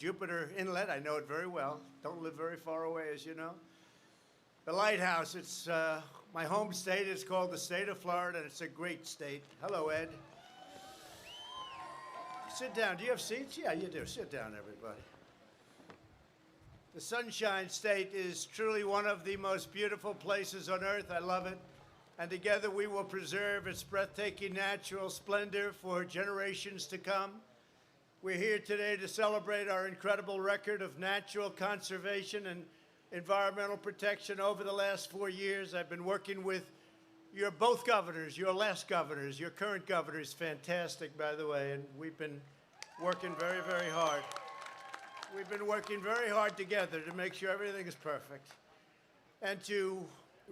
Jupiter Inlet. I know it very well. Don't live very far away, as you know. The Lighthouse, it's my home state. It's called the state of Florida, and it's a great state. Hello, Ed. Sit down. Do you have seats? Yeah, you do. Sit down, everybody. The Sunshine State is truly one of the most beautiful places on earth. I love it. And together we will preserve its breathtaking natural splendor for generations to come. We're here today to celebrate our incredible record of natural conservation and environmental protection over the last 4 years. I've been working with your both governors, your last governors. Your current governor is fantastic, by the way, and we've been working very, very hard. We've been working very hard together to make sure everything is perfect and to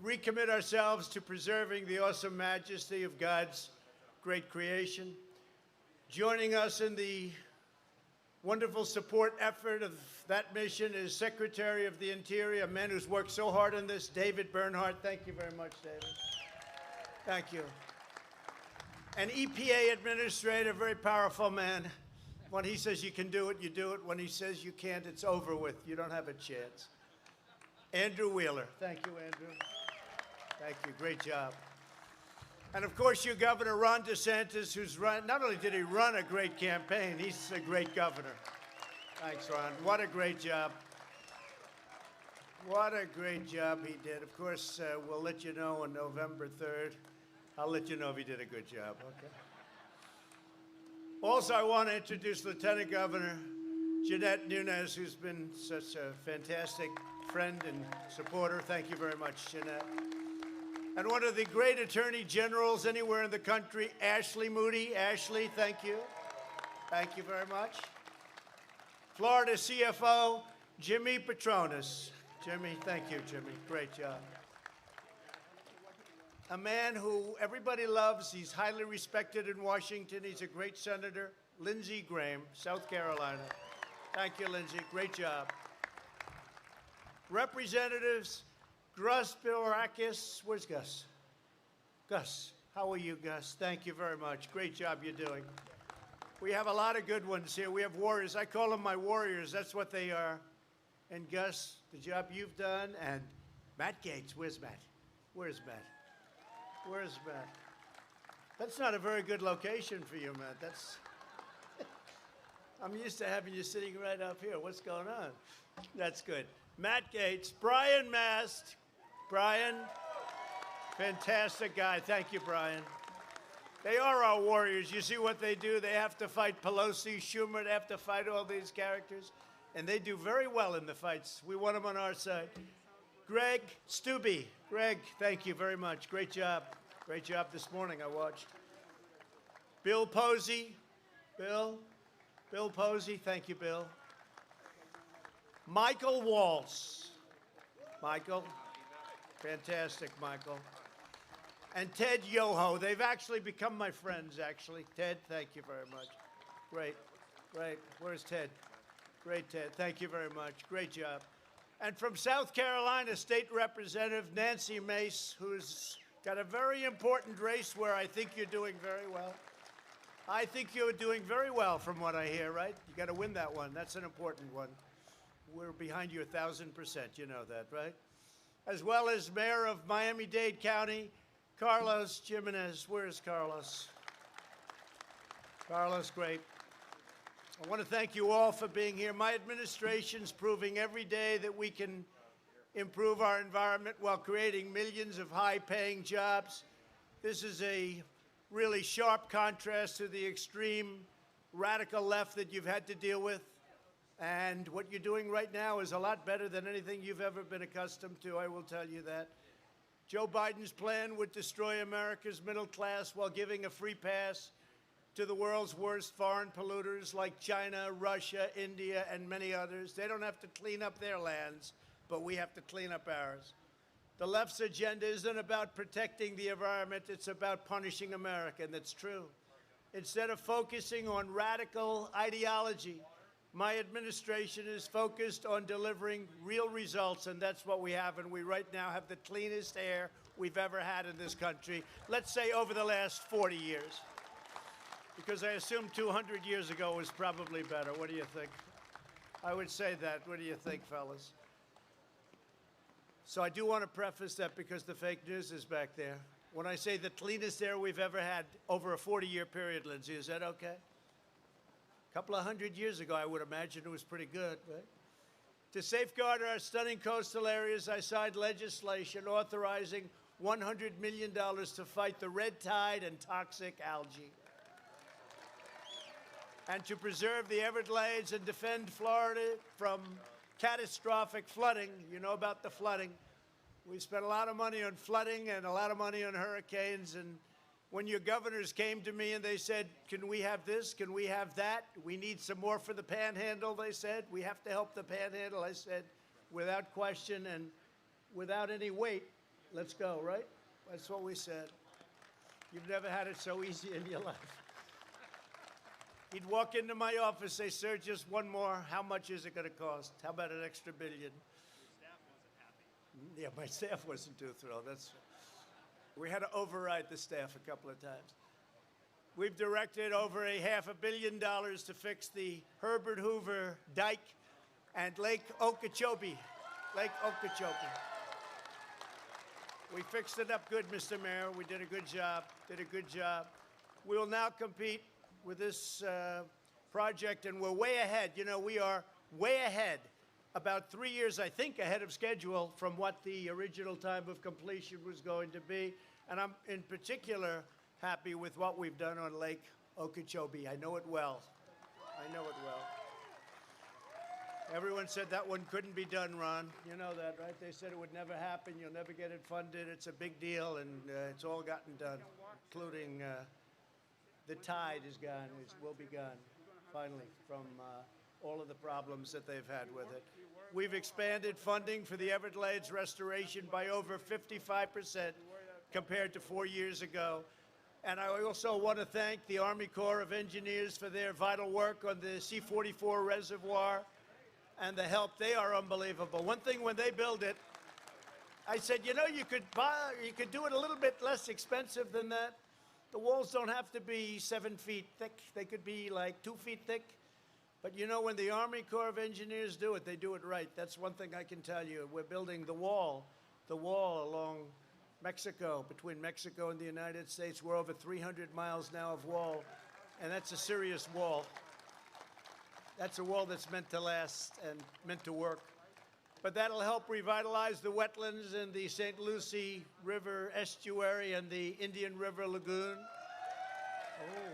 recommit ourselves to preserving the awesome majesty of God's great creation. Joining us in the wonderful support effort of that mission is Secretary of the Interior, a man who's worked so hard on this, David Bernhardt. Thank you very much, David. Thank you. An EPA Administrator, very powerful man. When he says you can do it, you do it. When he says you can't, it's over with. You don't have a chance. Andrew Wheeler. Thank you, Andrew. Thank you. Great job. And of course, your governor, Ron DeSantis, who's run, not only did he run a great campaign, he's a great governor. Thanks, Ron. What a great job. What a great job he did. Of course, we'll let you know on November 3rd. I'll let you know if he did a good job, okay? Also, I want to introduce Lieutenant Governor Jeanette Nunez, who's been such a fantastic friend and supporter. Thank you very much, Jeanette. And one of the great attorney generals anywhere in the country, Ashley Moody. Ashley, thank you. Thank you very much. Florida CFO, Jimmy Patronis. Jimmy, thank you, Jimmy. Great job. A man who everybody loves. He's highly respected in Washington. He's a great senator, Lindsey Graham, South Carolina. Thank you, Lindsey. Great job. Representatives, Gus Bilarakis. Where's Gus? Gus, how are you, Gus? Thank you very much. Great job you're doing. We have a lot of good ones here. We have warriors. I call them my warriors. That's what they are. And Gus, the job you've done. And Matt Gaetz. Where's Matt? Where's Matt? Where's Matt? That's not a very good location for you, Matt. That's. I'm used to having you sitting right up here. What's going on? That's good. Matt Gaetz, Brian Mast. Brian, fantastic guy. Thank you, Brian. They are our warriors. You see what they do? They have to fight Pelosi, Schumer. They have to fight all these characters. And they do very well in the fights. We want them on our side. Greg Steube. Greg, thank you very much. Great job. Great job this morning, I watched. Bill Posey. Bill Posey. Thank you, Bill. Michael Waltz. Michael. Fantastic, Michael. And Ted Yoho. They've actually become my friends, actually. Ted, thank you very much. Great. Great. Where's Ted? Great, Ted. Thank you very much. Great job. And from South Carolina, State Representative Nancy Mace, who's got a very important race where I think you're doing very well. I think you're doing very well from what I hear, right? You got to win that one. That's an important one. We're behind you 1,000%. You know that, right? As well as Mayor of Miami-Dade County, Carlos Jimenez. Where's Carlos? Carlos, great. I want to thank you all for being here. My administration's proving every day that we can improve our environment while creating millions of high-paying jobs. This is a really sharp contrast to the extreme radical left that you've had to deal with. And what you're doing right now is a lot better than anything you've ever been accustomed to, I will tell you that. Joe Biden's plan would destroy America's middle class while giving a free pass to the world's worst foreign polluters like China, Russia, India, and many others. They don't have to clean up their lands, but we have to clean up ours. The left's agenda isn't about protecting the environment, it's about punishing America, and that's true. Instead of focusing on radical ideology, my administration is focused on delivering real results, and that's what we have, and we right now have the cleanest air we've ever had in this country, let's say over the last 40 years. Because I assume 200 years ago was probably better. What do you think? I would say that. What do you think, fellas? So I do want to preface that because the fake news is back there. When I say the cleanest air we've ever had over a 40-year period, Lindsay, is that okay? A couple of hundred years ago, I would imagine it was pretty good, right? To safeguard our stunning coastal areas, I signed legislation authorizing $100 million to fight the red tide and toxic algae, and to preserve the Everglades and defend Florida from catastrophic flooding. You know about the flooding. We spent a lot of money on flooding and a lot of money on hurricanes. And when your governors came to me and they said, can we have this? Can we have that? We need some more for the Panhandle, they said. We have to help the Panhandle. I said, without question and without any weight, let's go, right? That's what we said. You've never had it so easy in your life. He'd walk into my office, say, sir, just one more. How much is it going to cost? How about an extra $1 billion? Staff wasn't happy. Yeah, my staff wasn't too thrilled. We had to override the staff a couple of times. We've directed over $500 million to fix the Herbert Hoover Dike and Lake Okeechobee. Lake Okeechobee. We fixed it up good, Mr. Mayor. We did a good job. We will now compete with this project, and we're way ahead. You know, we are way ahead, about 3 years, I think, ahead of schedule from what the original time of completion was going to be. And I'm in particular happy with what we've done on Lake Okeechobee. I know it well. Everyone said that one couldn't be done, Ron. You know that, right? They said it would never happen. You'll never get it funded. It's a big deal, and it's all gotten done, including the tide is gone. It will be gone, finally, from all of the problems that they've had with it. We've expanded funding for the Everglades restoration by over 55% compared to 4 years ago. And I also want to thank the Army Corps of Engineers for their vital work on the C-44 reservoir and the help. They are unbelievable. One thing, when they build it, I said, you know, you could do it a little bit less expensive than that. The walls don't have to be 7 feet thick. They could be like 2 feet thick. But you know, when the Army Corps of Engineers do it, they do it right. That's one thing I can tell you. We're building the wall along Mexico, between Mexico and the United States. We're over 300 miles now of wall, and that's a serious wall. That's a wall that's meant to last and meant to work. But that'll help revitalize the wetlands in the St. Lucie River estuary and the Indian River Lagoon. Oh.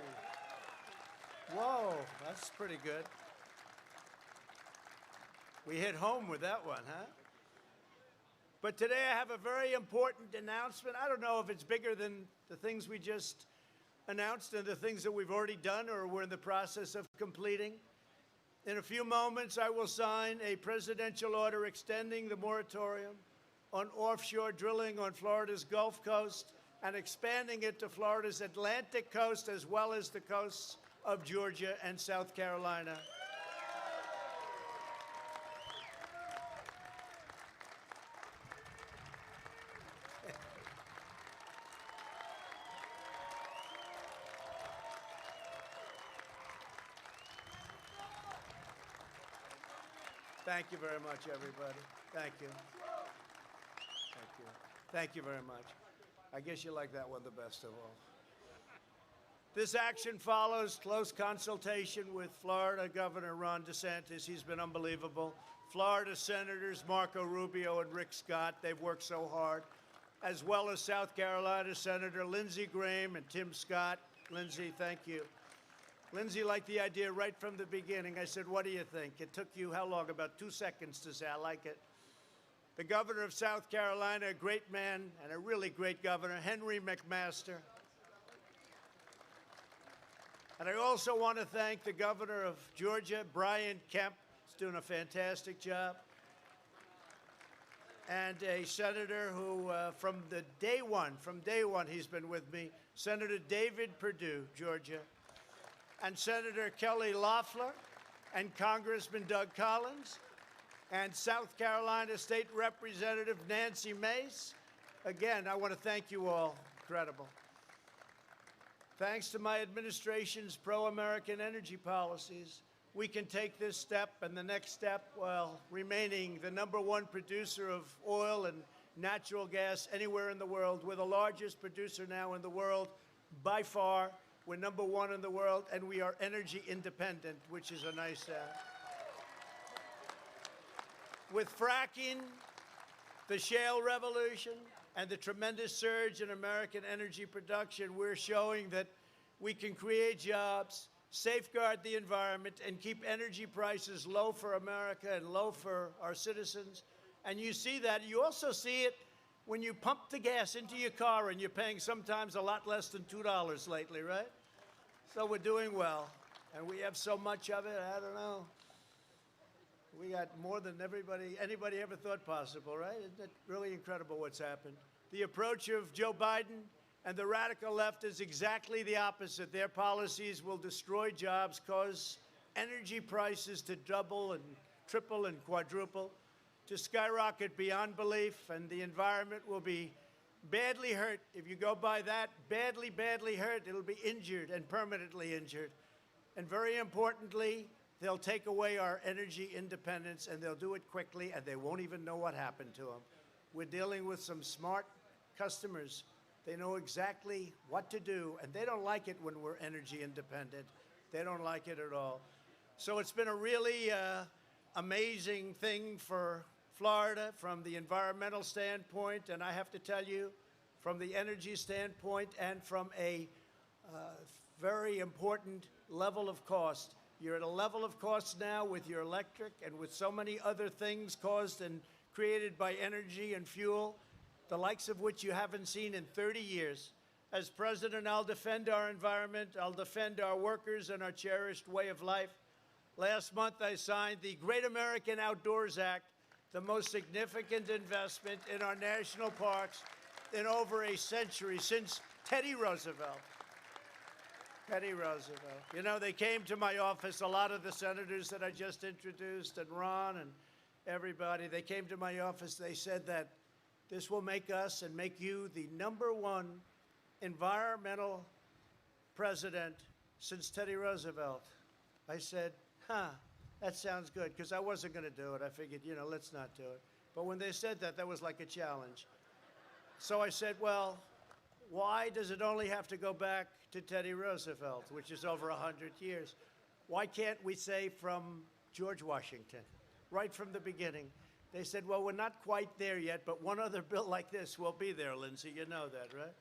Whoa, that's pretty good. We hit home with that one, huh? But today I have a very important announcement. I don't know if it's bigger than the things we just announced and the things that we've already done or we're in the process of completing. In a few moments, I will sign a presidential order extending the moratorium on offshore drilling on Florida's Gulf Coast and expanding it to Florida's Atlantic coast as well as the coasts of Georgia and South Carolina. Thank you very much, everybody. Thank you. Thank you. Thank you very much. I guess you like that one the best of all. This action follows close consultation with Florida Governor Ron DeSantis. He's been unbelievable. Florida Senators Marco Rubio and Rick Scott, they've worked so hard, as well as South Carolina Senator Lindsey Graham and Tim Scott. Lindsey, thank you. Lindsey liked the idea right from the beginning. I said, what do you think? It took you how long? About 2 seconds to say, I like it. The governor of South Carolina, a great man and a really great governor, Henry McMaster. And I also want to thank the governor of Georgia, Brian Kemp. He's doing a fantastic job. And a senator who, from day one, he's been with me, Senator David Perdue, Georgia. And Senator Kelly Loeffler, and Congressman Doug Collins, and South Carolina State Representative Nancy Mace. Again, I want to thank you all. Incredible. Thanks to my administration's pro-American energy policies, we can take this step and the next step while remaining the #1 producer of oil and natural gas anywhere in the world. We're the largest producer now in the world by far. We're #1 in the world, and we are energy independent, which is a nice with fracking, the shale revolution, and the tremendous surge in American energy production, we're showing that we can create jobs, safeguard the environment, and keep energy prices low for America and low for our citizens. And you see that. You also see it when you pump the gas into your car and you're paying sometimes a lot less than $2 lately, right? So we're doing well. And we have so much of it, I don't know. We got more than anybody ever thought possible, right? Isn't it really incredible what's happened? The approach of Joe Biden and the radical left is exactly the opposite. Their policies will destroy jobs, cause energy prices to double and triple and quadruple, to skyrocket beyond belief, and the environment will be badly hurt. If you go by that, badly, badly hurt, it'll be injured and permanently injured. And very importantly, they'll take away our energy independence, and they'll do it quickly, and they won't even know what happened to them. We're dealing with some smart customers. They know exactly what to do, and they don't like it when we're energy independent. They don't like it at all. So it's been a really amazing thing for Florida from the environmental standpoint, and I have to tell you, from the energy standpoint and from a very important level of cost. You're at a level of cost now with your electric and with so many other things caused and created by energy and fuel, the likes of which you haven't seen in 30 years. As president, I'll defend our environment, I'll defend our workers and our cherished way of life. Last month, I signed the Great American Outdoors Act, the most significant investment in our national parks in over a century, since Teddy Roosevelt. Teddy Roosevelt. You know, they came to my office, a lot of the senators that I just introduced, and Ron and everybody, they came to my office, they said that this will make us and make you the #1 environmental president since Teddy Roosevelt. I said, that sounds good, because I wasn't going to do it. I figured, let's not do it. But when they said that, that was like a challenge. So I said, well, why does it only have to go back to Teddy Roosevelt, which is over 100 years? Why can't we say from George Washington, right from the beginning? They said, well, we're not quite there yet, but one other bill like this will be there, Lindsey. You know that, right?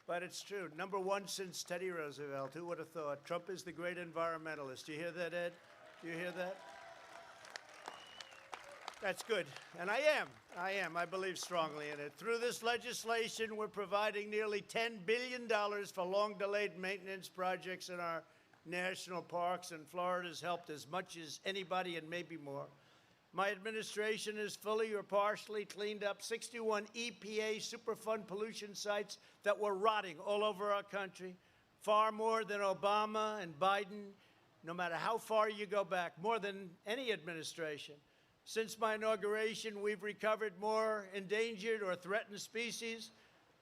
But it's true. #1 since Teddy Roosevelt. Who would have thought? Trump is the great environmentalist. Do you hear that, Ed? Do you hear that? That's good. And I am. I believe strongly in it. Through this legislation, we're providing nearly $10 billion for long-delayed maintenance projects in our national parks, and Florida's helped as much as anybody and maybe more. My administration has fully or partially cleaned up 61 EPA Superfund pollution sites that were rotting all over our country, far more than Obama and Biden, no matter how far you go back, more than any administration. Since my inauguration, we've recovered more endangered or threatened species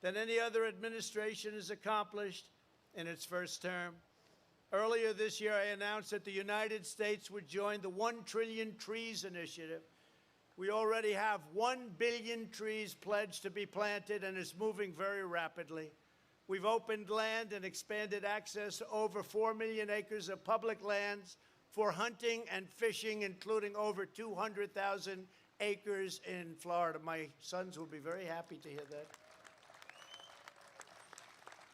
than any other administration has accomplished in its first term. Earlier this year, I announced that the United States would join the 1 Trillion Trees Initiative. We already have 1 billion trees pledged to be planted, and it's moving very rapidly. We've opened land and expanded access to over 4 million acres of public lands for hunting and fishing, including over 200,000 acres in Florida. My sons will be very happy to hear that.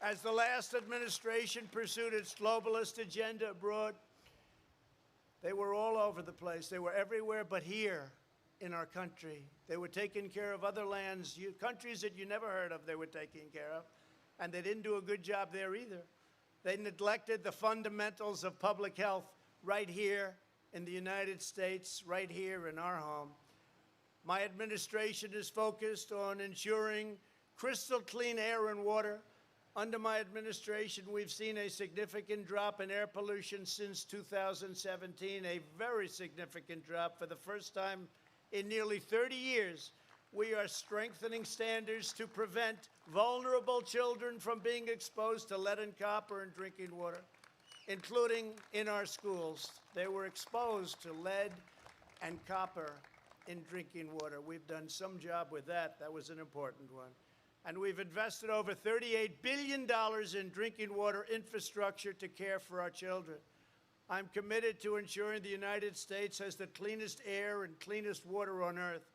As the last administration pursued its globalist agenda abroad, they were all over the place. They were everywhere but here in our country. They were taking care of other lands, countries that you never heard of, they were taking care of. And they didn't do a good job there either. They neglected the fundamentals of public health right here in the United States, right here in our home. My administration is focused on ensuring crystal clean air and water. Under my administration, we've seen a significant drop in air pollution since 2017, a very significant drop for the first time in nearly 30 years. We are strengthening standards to prevent vulnerable children from being exposed to lead and copper in drinking water. including in our schools. They were exposed to lead and copper in drinking water. We've done some job with that. That was an important one. And we've invested over $38 billion in drinking water infrastructure to care for our children. I'm committed to ensuring the United States has the cleanest air and cleanest water on earth.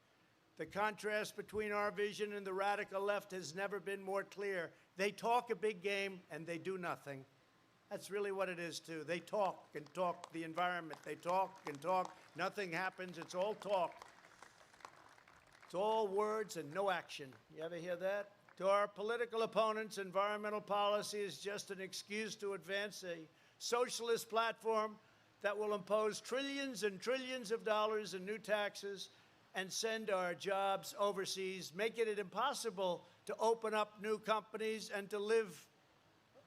The contrast between our vision and the radical left has never been more clear. They talk a big game and they do nothing. That's really what it is, too. They talk and talk the environment. They talk and talk. Nothing happens. It's all talk. It's all words and no action. You ever hear that? To our political opponents, environmental policy is just an excuse to advance a socialist platform that will impose trillions and trillions of dollars in new taxes and send our jobs overseas, making it impossible to open up new companies and to live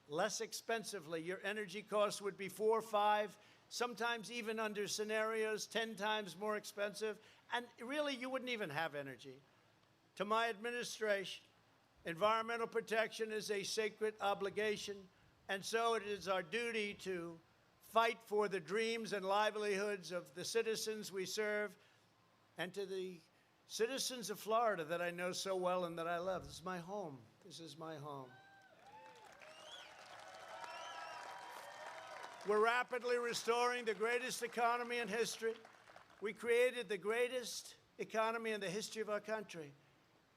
less expensively. Your energy costs would be 4, 5, sometimes even under scenarios 10 times more expensive, and really you wouldn't even have energy. To my administration, environmental protection is a sacred obligation, and so it is our duty to fight for the dreams and livelihoods of the citizens we serve, and to the citizens of Florida that I know so well and that I love. This is my home. This is my home. We're rapidly restoring the greatest economy in history. We created the greatest economy in the history of our country.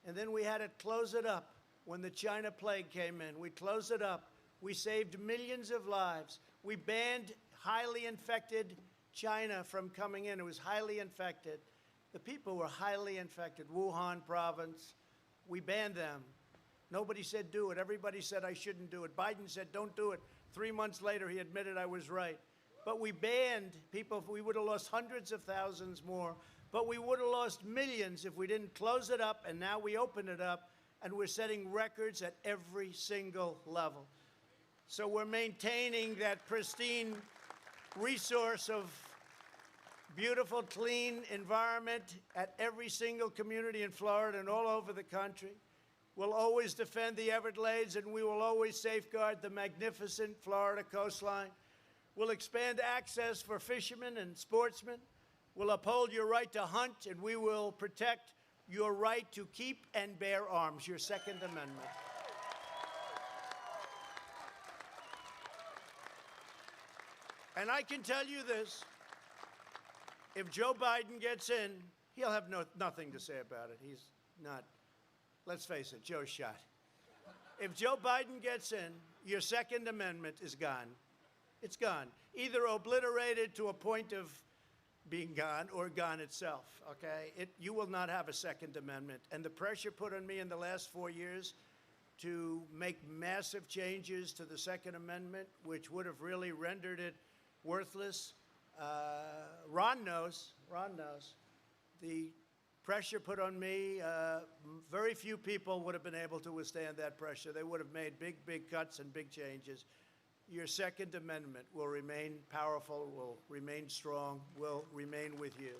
And then we had to close it up when the China plague came in. We closed it up. We saved millions of lives. We banned highly infected China from coming in. It was highly infected. The people were highly infected. Wuhan province, we banned them. Nobody said do it. Everybody said I shouldn't do it. Biden said don't do it. 3 months later, he admitted I was right. But we banned people. We would have lost hundreds of thousands more. But we would have lost millions if we didn't close it up. And now we open it up, and we're setting records at every single level. So we're maintaining that pristine resource of beautiful, clean environment at every single community in Florida and all over the country. We'll always defend the Everglades, and we will always safeguard the magnificent Florida coastline. We'll expand access for fishermen and sportsmen. We'll uphold your right to hunt, and we will protect your right to keep and bear arms, your Second Amendment. And I can tell you this. If Joe Biden gets in, he'll have nothing to say about it. He's not. Let's face it, Joe's shot. If Joe Biden gets in, your Second Amendment is gone. It's gone. Either obliterated to a point of being gone or gone itself, okay? You will not have a Second Amendment. And the pressure put on me in the last 4 years to make massive changes to the Second Amendment, which would have really rendered it worthless. Ron knows. The pressure put on me, very few people would have been able to withstand that pressure. They would have made big cuts and big changes. Your Second Amendment will remain powerful, will remain strong, will remain with you.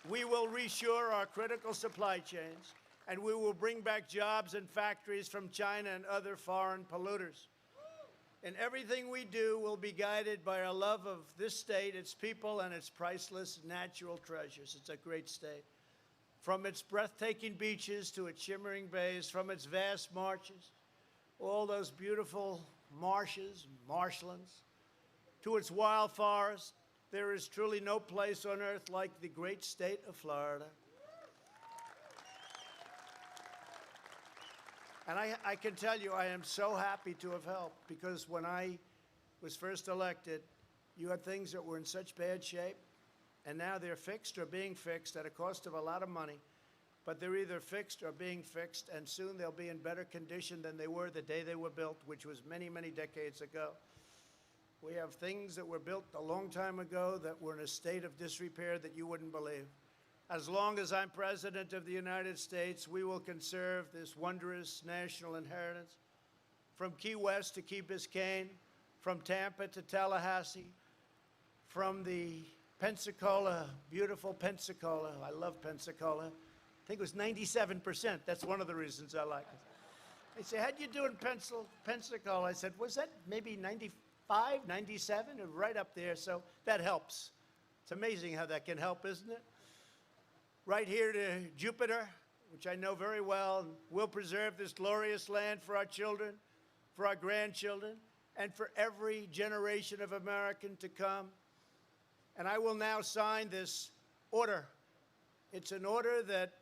We will reshore our critical supply chains, and we will bring back jobs and factories from China and other foreign polluters. And everything we do will be guided by our love of this state, its people, and its priceless natural treasures. It's a great state. From its breathtaking beaches to its shimmering bays, from its vast marshes, all those beautiful marshes, marshlands, to its wild forests, there is truly no place on earth like the great state of Florida. And I can tell you, I am so happy to have helped, because when I was first elected, you had things that were in such bad shape, and now they're fixed or being fixed at a cost of a lot of money. But they're either fixed or being fixed, and soon they'll be in better condition than they were the day they were built, which was many, many decades ago. We have things that were built a long time ago that were in a state of disrepair that you wouldn't believe. As long as I'm President of the United States, we will conserve this wondrous national inheritance. From Key West to Key Biscayne, from Tampa to Tallahassee, from the Pensacola, beautiful Pensacola. I love Pensacola. I think it was 97%. That's one of the reasons I like it. They say, how'd you do in Pensacola? I said, was that maybe 95, 97? Right up there, so that helps. It's amazing how that can help, isn't it? Right here to Jupiter, which I know very well, and we'll preserve this glorious land for our children, for our grandchildren, and for every generation of American to come. And I will now sign this order. It's an order that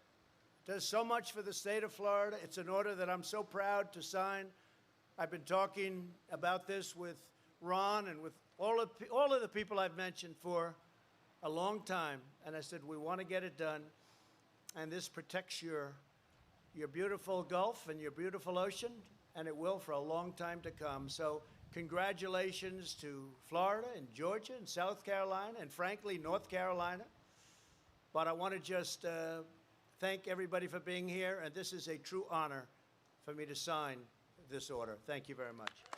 does so much for the state of Florida. It's an order that I'm so proud to sign. I've been talking about this with Ron and with all of the people I've mentioned for a long time. And I said, we want to get it done. And this protects your beautiful Gulf and your beautiful ocean, and it will for a long time to come. So congratulations to Florida and Georgia and South Carolina and, frankly, North Carolina. But I want to just thank everybody for being here, and this is a true honor for me to sign this order. Thank you very much.